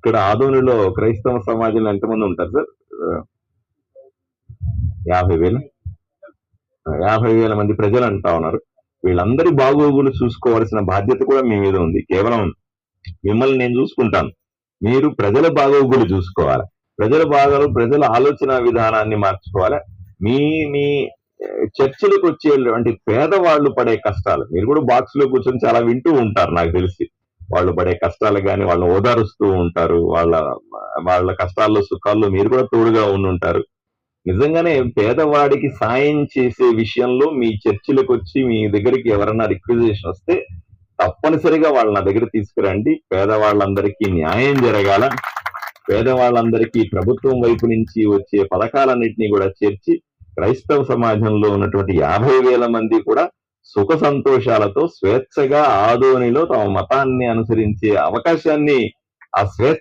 ఇక్కడ ఆదోనిలో క్రైస్తవ సమాజంలో ఎంతమంది ఉంటారు సార్? 50,000 50,000 మంది ప్రజలు అంటా ఉన్నారు. వీళ్ళందరి బాగోగులు చూసుకోవాల్సిన బాధ్యత కూడా మీ మీద ఉంది. కేవలం మిమ్మల్ని నేను చూసుకుంటాను, మీరు ప్రజల బాగోగులు చూసుకోవాలి. ప్రజల ఆలోచన విధానాన్ని మార్చుకోవాలి. మీ మీ చర్చలకు వచ్చేటువంటి పేదవాళ్ళు పడే కష్టాలు మీరు కూడా బాక్స్ లో కూర్చొని చాలా వింటూ ఉంటారు నాకు తెలిసి. వాళ్ళు పడే కష్టాలు కానీ వాళ్ళని ఓదారుస్తూ ఉంటారు. వాళ్ళ కష్టాల్లో సుఖాల్లో మీరు కూడా తోడుగా ఉండుంటారు. నిజంగానే పేదవాడికి సాయం చేసే విషయంలో మీ చర్చిలకు వచ్చి మీ దగ్గరికి ఎవరన్నా రిక్వెజేషన్ వస్తే తప్పనిసరిగా వాళ్ళ నా దగ్గర తీసుకురండి. పేదవాళ్ళందరికీ న్యాయం జరగాల, పేదవాళ్ళందరికీ ప్రభుత్వం వైపు నుంచి వచ్చే పథకాలన్నింటినీ కూడా చేర్చి క్రైస్తవ సమాజంలో ఉన్నటువంటి 50,000 మంది కూడా సుఖ సంతోషాలతో స్వేచ్ఛగా ఆదోనిలో తమ మతాన్ని అనుసరించే అవకాశాన్ని, ఆ స్వేచ్ఛ